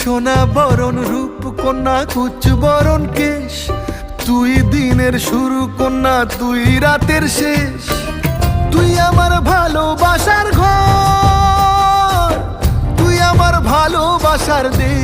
সোনা বরণ রূপ কন্যা কুচ বরণ কেশ, তুই দিনের শুরু কন্যা তুই রাতের শেষ। তুই আমার ভালোবাসার ঘর, তুই আমার ভালোবাসার দেশ।